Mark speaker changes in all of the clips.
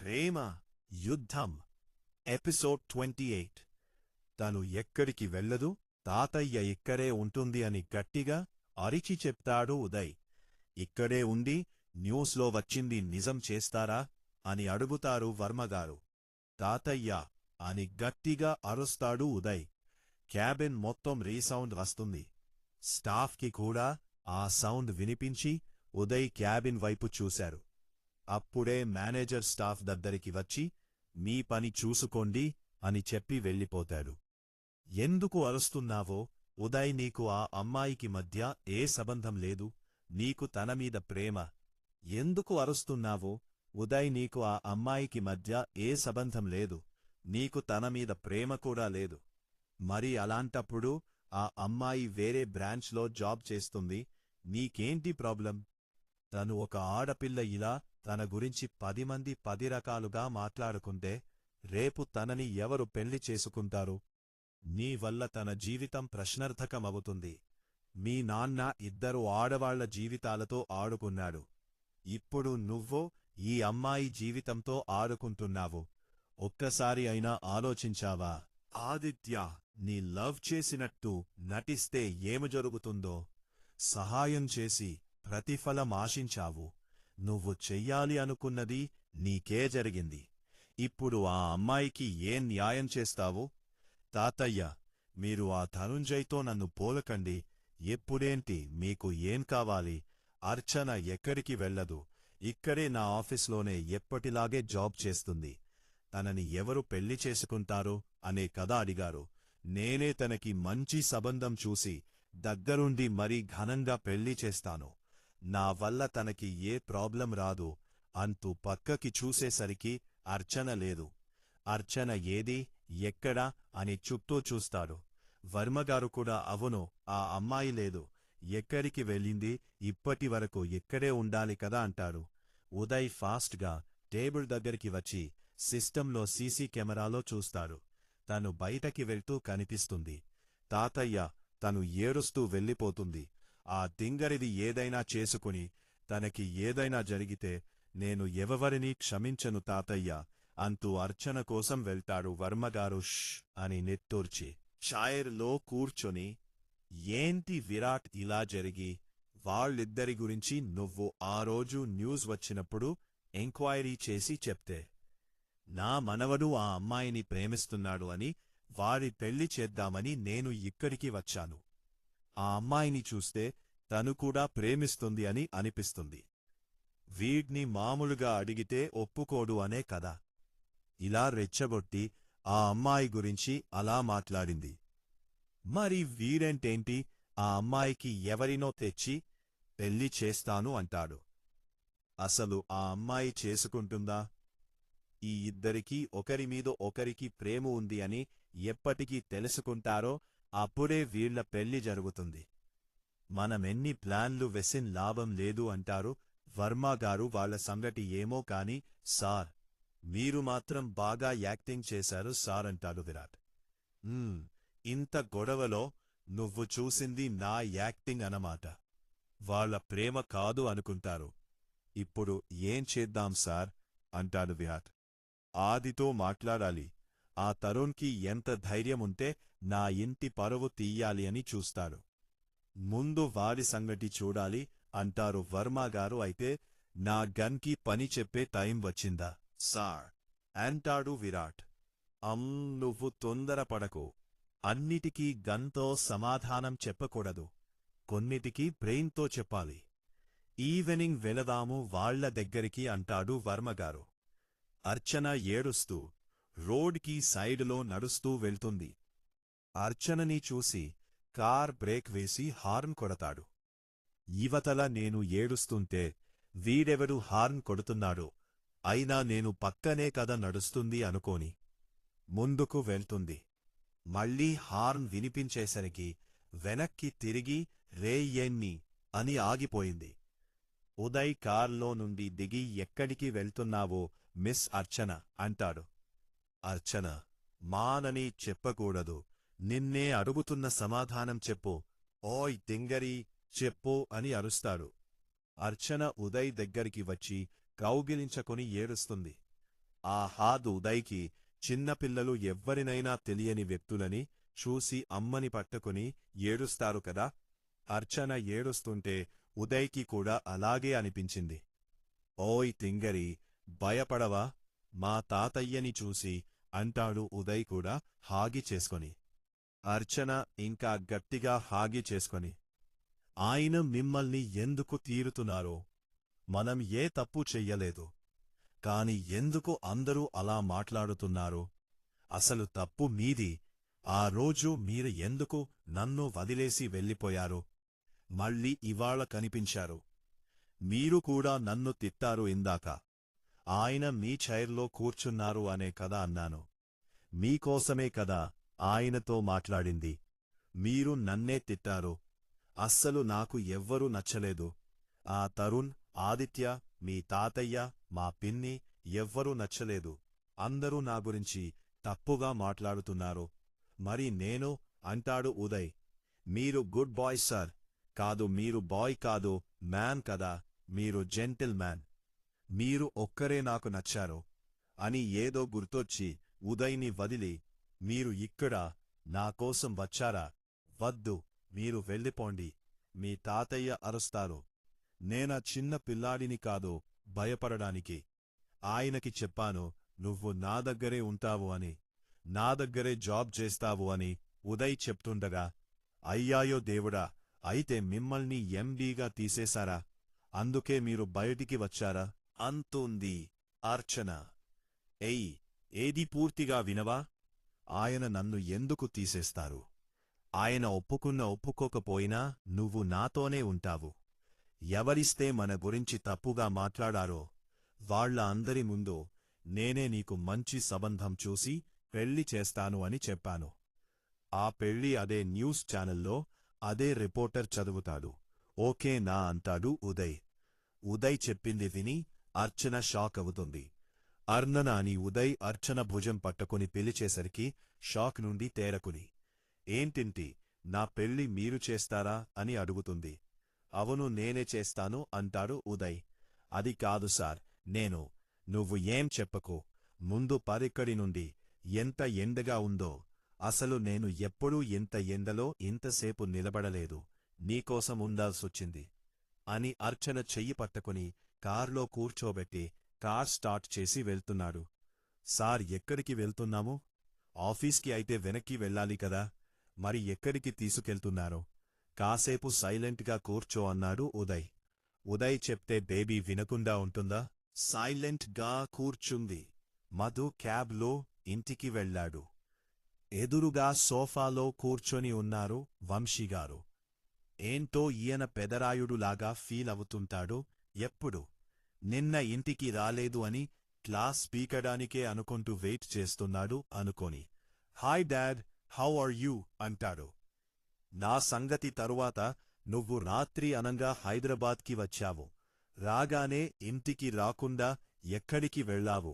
Speaker 1: ప్రేమ యుద్ధం ఎపిసోడ్ 28 తను ఎక్కడికి వెళ్ళదు, తాతయ్య ఇక్కడే ఉంటుంది అని గట్టిగా అరిచి చెప్తాడు ఉదయ్. ఇక్కడే ఉండి న్యూస్లో వచ్చింది నిజం చేస్తారా అని అడుగుతారు వర్మగారు. తాతయ్య అని గట్టిగా అరుస్తాడు ఉదయ్. క్యాబిన్ మొత్తం రీసౌండ్ వస్తుంది. స్టాఫ్కి కూడా ఆ సౌండ్ వినిపించి ఉదయ్ క్యాబిన్ వైపు చూశారు. అప్పుడే మేనేజర్ స్టాఫ్ దగ్గరికి వచ్చి మీ పని చూసుకోండి అని చెప్పి వెళ్ళిపోతాడు. ఎందుకు అరుస్తున్నావో ఉదయ్, నీకు ఆ అమ్మాయికి మధ్య ఏ సంబంధం లేదు, నీకు తనమీద ప్రేమ. ఎందుకు అరుస్తున్నావో ఉదయ్, నీకు ఆ అమ్మాయికి మధ్య ఏ సంబంధం లేదు, నీకు తనమీద ప్రేమ కూడా లేదు. మరి అలాంటప్పుడు ఆ అమ్మాయి వేరే బ్రాంచ్లో జాబ్ చేస్తుంది, నీకేంటి ప్రాబ్లం? తను ఒక ఆడపిల్ల, ఇలా తన గురించి 10 మంది 10 రకాలుగా మాట్లాడుకుంటే రేపు తనని ఎవరు పెళ్లి చేసుకుంటారు? నీ వల్ల తన జీవితం ప్రశ్నార్థకమవుతుంది. మీ నాన్న 2 ఆడవాళ్ల జీవితాలతో ఆడుకున్నాడు. ఇప్పుడు నువ్వో ఈ అమ్మాయి జీవితంతో ఆడుకుంటున్నావు. ఒక్కసారి అయినా ఆలోచించావా? ఆదిత్య నీ లవ్ చేసినట్టు నటిస్తే ఏమి జరుగుతుందో? సహాయం చేసి ప్రతిఫలం ఆశించావు. నువ్వు చెయ్యాలి అనుకున్నది నీకే జరిగింది. ఇప్పుడు ఆ అమ్మాయికి ఏం న్యాయం చేస్తావు? తాతయ్య, మీరు ఆ ధనుంజయ్తో నన్ను పోలకండి. ఎప్పుడేంటి, మీకు ఏం కావాలి? అర్చన ఎక్కడికి వెళ్ళదు, ఇక్కడే నా ఆఫీస్లోనే ఎప్పటిలాగే జాబ్ చేస్తుంది. తనని ఎవరు పెళ్లి చేసుకుంటారు అనే కదా అడిగారు. నేనే తనకి మంచి సంబంధం చూసి దగ్గరుండి మరీ ఘనంగా పెళ్లి చేస్తాను. నా వల్ల తనకి ఏ ప్రాబ్లం రాదు అంటూ పక్కకి చూసేసరికి అర్చన లేదు. అర్చన ఏది, ఎక్కడా అని చుట్టూ చూస్తాడు. వర్మగారు కూడా అవును, ఆ అమ్మాయి లేదు, ఎక్కడికి వెళ్ళింది, ఇప్పటివరకు ఇక్కడే ఉండాలి కదా అంటారు. ఉదయ్ ఫాస్ట్గా టేబుల్ దగ్గరికి వచ్చి సిస్టంలో సీసీ కెమెరాలో చూస్తాడు. తను బయటకి వెళ్తూ కనిపిస్తుంది. తాతయ్య, తను ఏడుస్తూ వెళ్ళిపోతుంది. ఆ దింగరిది ఏదైనా చేసుకుని తనకి ఏదైనా జరిగితే నేను ఎవరినీ క్షమించను తాతయ్య అంటూ అర్చన కోసం వెళ్తాడు. వర్మగారు ష్ అని నిట్టూర్చి చైర్లో కూర్చొని, ఏంటి విరాట్ ఇలా జరిగి? వాళ్ళిద్దరి గురించి నువ్వు ఆ రోజు న్యూస్ వచ్చినప్పుడు ఎంక్వైరీ చేసి చెప్తే నా మనవడు ఆ అమ్మాయిని ప్రేమిస్తున్నాడు అని, వారి పెళ్లి చేద్దామని నేను ఇక్కడికి వచ్చాను. ఆ అమ్మాయిని చూస్తే తను కూడా ప్రేమిస్తుంది అని అనిపిస్తుంది. వీడ్ని మామూలుగా అడిగితే ఒప్పుకోడు అనే కదా. ఇలా రెచ్చగొట్టి ఆ అమ్మాయి గురించి అలా మాట్లాడింది. మరి వీడేంటేంటి, ఆ అమ్మాయికి ఎవరినో తెచ్చి పెళ్లి చేస్తాను అంటాడు. అసలు ఆ అమ్మాయి చేసుకుంటుందా? ఈ ఇద్దరికీ ఒకరిమీద ఒకరికి ప్రేమ ఉంది అని ఎప్పటికీ తెలుసుకుంటారో అప్పుడే వీళ్ల పెళ్లి జరుగుతుంది. మనమెన్ని ప్లాన్లు వేసిన్ లాభం లేదు అంటారు వర్మగారు. వాళ్ళ సంగతి ఏమో కాని సార్, మీరు మాత్రం బాగా యాక్టింగ్ చేశారు సార్ అంటాడు విరాట్. ఇంత గొడవలో నువ్వు చూసింది నా యాక్టింగ్ అన్నమాట. వాళ్ళ ప్రేమ కాదు అనుకుంటారు. ఇప్పుడు ఏం చేద్దాం సార్ అంటాడు విరాట్. ఆదితో మాట్లాడాలి. ఆ తరుణ్కి ఎంత ధైర్యముంటే నా ఇంటి పరువు తీయాలి అని చూస్తాడు. ముందు వారి సంగతి చూడాలి అంటారు వర్మగారు. అయితే నా గన్కి పని చెప్పే టైం వచ్చిందా సార్ అంటాడు విరాట్. నువ్వు తొందరపడకు. అన్నిటికీ గన్తో సమాధానం చెప్పకూడదు, కొన్నిటికి బ్రెయిన్తో చెప్పాలి. ఈవెనింగ్ వెళదాము వాళ్ల దగ్గరికి అంటాడు వర్మగారు. అర్చన ఏడుస్తూ రోడ్కి సైడులో నడుస్తూ వెళ్తుంది. అర్చనని చూసి కార్ బ్రేక్ వేసి హార్న్ కొడతాడు. ఇవతల నేను ఏడుస్తుంటే వీడెవడు హార్న్ కొడుతున్నాడు? అయినా నేను పక్కనే కదా నడుస్తుంది అనుకోని ముందుకు వెళ్తుంది. మళ్లీ హార్న్ వినిపించేసరికి వెనక్కి తిరిగి రేయెన్ని అని ఆగిపోయింది. ఉదయ్ కార్లో నుండి దిగి ఎక్కడికి వెళ్తున్నావో మిస్ అర్చన అంటాడు. అర్చన, మానని చెప్పకూడదు, నిన్నే అడుగుతున్న సమాధానం చెప్పు. ఓయ్ తింగరీ, చెప్పు అని అరుస్తాడు. అర్చన ఉదయ్ దగ్గరికి వచ్చి కౌగిలించుకొని ఏడుస్తుంది. హాద్ ఉదయ్కి చిన్నపిల్లలు ఎవ్వరినైనా తెలియని వ్యక్తులని చూసి అమ్మని పట్టుకుని ఏడుస్తారు కదా. అర్చన ఏడుస్తుంటే ఉదయ్కి కూడా అలాగే అనిపించింది. ఓయ్ తింగరి, భయపడవా, మా తాతయ్యని చూసి అంటాడు ఉదయ్ కూడా హాగి చేసుకొని. అర్చన ఇంకా గట్టిగా హాగి చేసుకొని, ఆయన మిమ్మల్ని ఎందుకు తీరుతున్నారో, మనం ఏ తప్పు చెయ్యలేదు, కాని ఎందుకు అందరూ అలా మాట్లాడుతున్నారు, అసలు తప్పు మీది, ఆ రోజు మీరు ఎందుకు నన్ను వదిలేసి వెళ్ళిపోయారు, మళ్ళీ ఇవాళ కనిపించారు, మీరు కూడా నన్ను తిట్టారు ఇందాక, ఆయన మీ చైర్లో కూర్చున్నారు అనే కదా అన్నాను, మీకోసమే కదా ఆయనతో మాట్లాడింది, మీరు నన్నే తిట్టారు, అస్సలు నాకు ఎవ్వరూ నచ్చలేదు, ఆ తరుణ్, ఆదిత్య, మీ తాతయ్య, మా పిన్ని ఎవ్వరూ నచ్చలేదు, అందరూ నా గురించి తప్పుగా మాట్లాడుతున్నారు, మరి నేను, అంటాడు ఉదయ్. మీరు గుడ్ బాయ్ సార్, కాదు మీరు బాయ్ కాదు మ్యాన్ కదా, మీరు జెంటిల్ మ్యాన్, మీరు ఒక్కరే నాకు నచ్చారు అని ఏదో గుర్తొచ్చి ఉదయ్ని వదిలి, మీరు ఇక్కడ నాకోసం వచ్చారా, వద్దు, మీరు వెళ్ళిపోండి, మీ తాతయ్య అరుస్తారు, నేనా చిన్న పిల్లాడిని కాదు భయపడడానికి, ఆయనకి చెప్పాను నువ్వు నా దగ్గరే ఉంటావు అని, నా దగ్గరే జాబ్ చేస్తావు అని ఉదయ్ చెప్తుండగా, అయ్యాయో దేవుడా, అయితే మిమ్మల్ని ఎండీగా తీసేశారా, అందుకే మీరు బయటికి వచ్చారా అంటుంది అర్చన. ఏది పూర్తిగా వినవా, ఆయన నన్ను ఎందుకు తీసేస్తారు, ఆయన ఒప్పుకోకపోయినా నువ్వు నాతోనే ఉంటావు, ఎవరిస్తే మన గురించి తప్పుగా మాట్లాడారో వాళ్ళ అందరి ముందు నేనే నీకు మంచి సంబంధం చూసి పెళ్లి చేస్తాను అని చెప్పాను, ఆ పెళ్లి అదే న్యూస్ ఛానల్లో అదే రిపోర్టర్ చదువుతాడు, ఓకేనా అంటాడు ఉదయ్. ఉదయ్ చెప్పింది విని అర్చన షాక్ అవుతుంది. అర్నన అని ఉదయ్ అర్చన భుజం పట్టుకుని పిలిచేసరికి షాక్ నుండి తేరకుని, ఏంటింటి, నా పెళ్లి మీరు చేస్తారా అని అడుగుతుంది. అవును నేనే చేస్తాను అంటాడు ఉదయ్. అది కాదు సార్, నేను, నువ్వు ఏం చెప్పకు, ముందు పరిక్కడి నుండి, ఎంత ఎండగా ఉందో, అసలు నేను ఎప్పుడూ ఇంత ఎండలో ఇంతసేపు నిలబడలేదు, నీకోసం ఉండాల్సొచ్చింది అని అర్చన చెయ్యి పట్టుకుని కార్లో కూర్చోబెట్టి కార్ స్టార్ట్ చేసి వెళ్తున్నాడు. సార్ ఎక్కడికి వెళ్తున్నాము, ఆఫీస్కి అయితే వెనక్కి వెళ్ళాలి కదా, మరి ఎక్కడికి తీసుకెళ్తున్నారో, కాసేపు సైలెంట్గా కూర్చో అన్నాడు ఉదయ్. ఉదయ్ చెప్తే బేబీ వినకుండా ఉంటుందా, సైలెంట్గా కూర్చుంది. మధు క్యాబ్లో ఇంటికి వెళ్లాడు. ఎదురుగా సోఫాలో కూర్చొని ఉన్నారు వంశీగారు. ఏంటో ఈయన పెదరాయుడులాగా ఫీల్ అవుతుంటాడు ఎప్పుడు, నిన్న ఇంటికి రాలేదు అని క్లాస్ పీకడానికే అనుకుంటూ వెయిట్ చేస్తున్నాడు అనుకోని. Hi dad, how are you అంటాడు. నా సంగతి తరువాత, నువ్వు రాత్రి అనంగా హైదరాబాద్కి వచ్చావు, రాగానే ఇంటికి రాకుండా ఎక్కడికి వెళ్ళావు,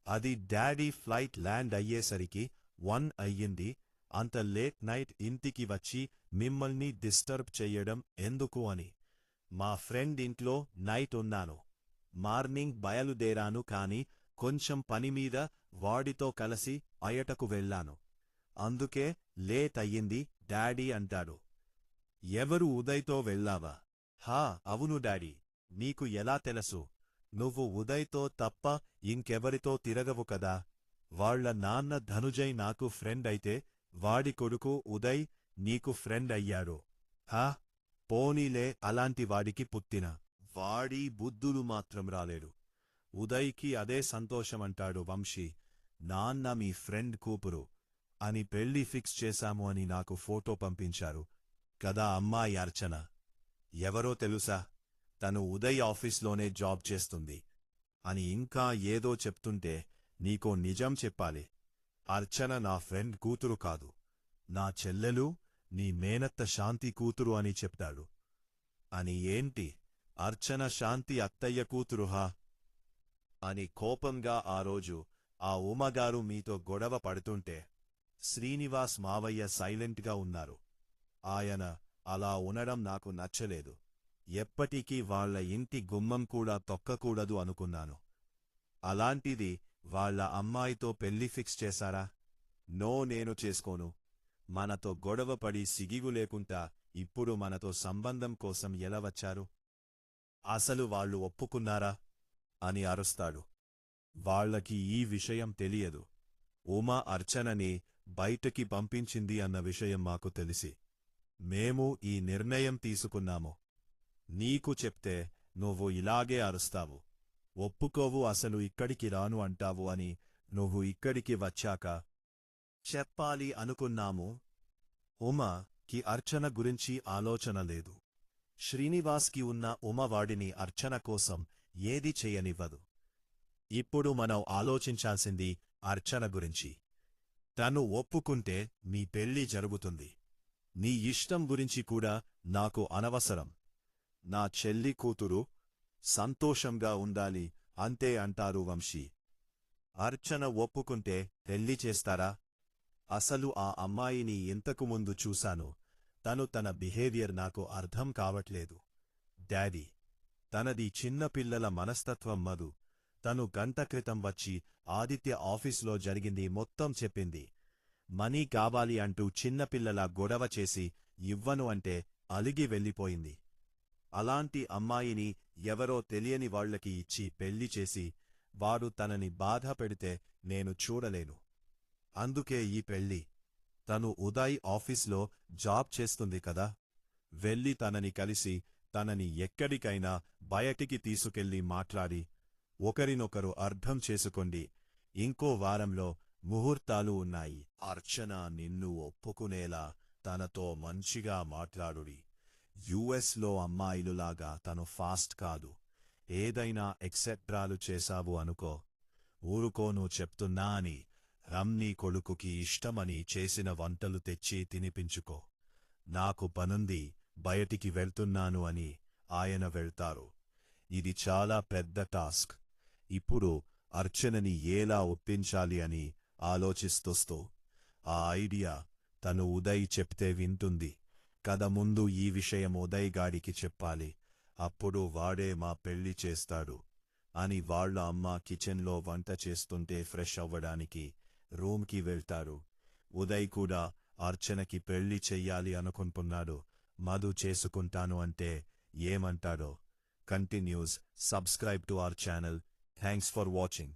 Speaker 1: అది డాడీ ఫ్లైట్ ల్యాండ్ అయ్యేసరికి 1 అయ్యింది, అంత లేట్ నైట్ ఇంటికి వచ్చి మిమ్మల్ని డిస్టర్బ్ చెయ్యడం ఎందుకు అని, మా ఫ్రెండ్ ఇంట్లో నైట్ ఉన్నాను, మార్నింగ్ బయలుదేరాను కాని కొంచెం పనిమీద వాడితో కలిసి అయటకు వెళ్ళాను, అందుకే లేట్ అయ్యింది డాడీ అంటాడు. ఎవరు ఉదయ్తో వెళ్ళావా, హా అవును డాడీ, నీకు ఎలా తెలుసు, నువ్వు ఉదయ్తో తప్ప ఇంకెవరితో తిరగవు కదా, వాళ్ల నాన్న ధనుజయ్ నాకు ఫ్రెండ్ అయితే వాడి కొడుకు ఉదయ్ నీకు ఫ్రెండ్ అయ్యాడు, హా పోనీలే, అలాంటి వాడికి పుట్టిన వాడి బుద్ధులు మాత్రం రాలేడు, ఉదయ్కి అదే సంతోషమంటాడు వంశీ, నాన్న మీ ఫ్రెండ్ కూపురు అని పెళ్లి ఫిక్స్ చేశాము అని నాకు ఫోటో పంపించారు కదా అమ్మాయి అర్చన, ఎవరో తెలుసా, తను ఉదయ్ ఆఫీస్లోనే జాబ్ చేస్తుంది అని ఇంకా ఏదో చెప్తుంటే నీకో నిజం చెప్పాలి, అర్చన నా ఫ్రెండ్ కూతురు కాదు, నా చెల్లెలు, నీ మేనత్త శాంతి కూతురు అని చెప్తాడు. అని ఏంటి, అర్చన శాంతి అత్తయ్య కూతురుహా అని కోపంగా ఆ రోజు ఆ ఉమగారు మీతో గొడవ పడుతుంటే శ్రీనివాస్ మావయ్య సైలెంట్గా ఉన్నారు. ఆయన అలా ఉండడం నాకు నచ్చలేదు, ఎప్పటికీ వాళ్ల ఇంటి గుమ్మం కూడా తొక్కకూడదు అనుకున్నాను, అలాంటిది వాళ్ళ అమ్మాయితో పెళ్లి ఫిక్స్ చేశారా? నో, నేను చేసుకోను. మనతో గొడవపడి సిగిగు లేకుండా ఇప్పుడు మనతో సంబంధం కోసం ఎలా వచ్చారు? అసలు వాళ్ళు ఒప్పుకున్నారా? అని అరుస్తాడు. వాళ్ళకి ఈ విషయం తెలియదు. ఉమా అర్చనని బయటకి పంపించింది అన్న విషయం మాకు తెలిసి మేము ఈ నిర్ణయం తీసుకున్నాము. నీకు చెప్తే నువ్వు ఇలాగే అరుస్తావు. ఒప్పుకోవు, అసలు ఇక్కడికి రాను అంటావు అని నువ్వు ఇక్కడికి వచ్చాక చెప్పాలి అనుకున్నాము. ఉమాకి అర్చన గురించి ఆలోచన లేదు. శ్రీనివాస్కి ఉన్న ఉమవాడిని అర్చన కోసం ఏది చేయనివ్వదు. ఇప్పుడు మనం ఆలోచించాల్సింది అర్చన గురించి. తను ఒప్పుకుంటే మీ పెళ్లి జరుగుతుంది. నీ ఇష్టం గురించి కూడా నాకు అనవసరం. నా చెల్లి కూతురు సంతోషంగా ఉండాలి అంతే అంటారు వంశీ. అర్చన ఒప్పుకుంటే పెళ్లి చేస్తారా? అసలు ఆ అమ్మాయిని ఇంతకుముందు చూశాను. తన బిహేవియర్ నాకు అర్థం కావట్లేదు. డాడీ, తనది చిన్నపిల్లల మనస్తత్వం మధు. తను గంట క్రితం వచ్చి ఆదిత్య ఆఫీసులో జరిగింది మొత్తం చెప్పింది. మనీ కావాలి అంటూ చిన్నపిల్లల గొడవ చేసి ఇవ్వను అంటే అలిగి వెళ్ళిపోయింది. అలాంటి అమ్మాయిని ఎవరో తెలియని వాళ్లకి ఇచ్చి పెళ్లి చేసి వాడు తనని బాధ పెడితే నేను చూడలేను. అందుకే ఈ పెళ్లి. తను ఉదయ్ ఆఫీస్లో జాబ్ చేస్తుంది కదా, వెళ్ళి తనని కలిసి తనని ఎక్కడికైనా బయటికి తీసుకెళ్లి మాట్లాడి ఒకరినొకరు అర్థం చేసుకోండి. ఇంకో వారంలో ముహూర్తాలు ఉన్నాయి. అర్చన నిన్ను ఒప్పుకునేలా తనతో మంచిగా మాట్లాడుడి. యుఎస్లో అమ్మాయిలులాగా తను ఫాస్ట్ కాదు. ఏదైనా ఎక్సెట్రాలు చేశావు అనుకో, ఊరుకోను చెప్తున్నా అని రమ్నీ కొడుకుకి ఇష్టమని చేసిన వంటలు తెచ్చి తినిపించుకో. నాకు పనుంది, బయటికి వెళ్తున్నాను అని ఆయన వెళ్తారు. ఇది చాలా పెద్ద టాస్క్. ఇప్పుడు అర్చనని ఎలా ఒప్పించాలి అని ఆలోచిస్తూ ఆ ఐడియా తను ఉదయ్ చెప్తే వింటుంది కథ. ముందు ఈ విషయం ఉదయ్ గాడికి చెప్పాలి. అప్పుడు వాడే మా పెళ్లి చేస్తాడు అని వాళ్ళ అమ్మ కిచెన్లో వంట చేస్తుంటే ఫ్రెష్ అవ్వడానికి రూమ్కి వెళ్తారు. ఉదయ్ కూడా అర్చనకి పెళ్లి చెయ్యాలి అనుకుంటున్నాడు. మధు చేసుకుంటాను అంటే ఏమంటాడో. Continues. Subscribe to our channel. Thanks for watching.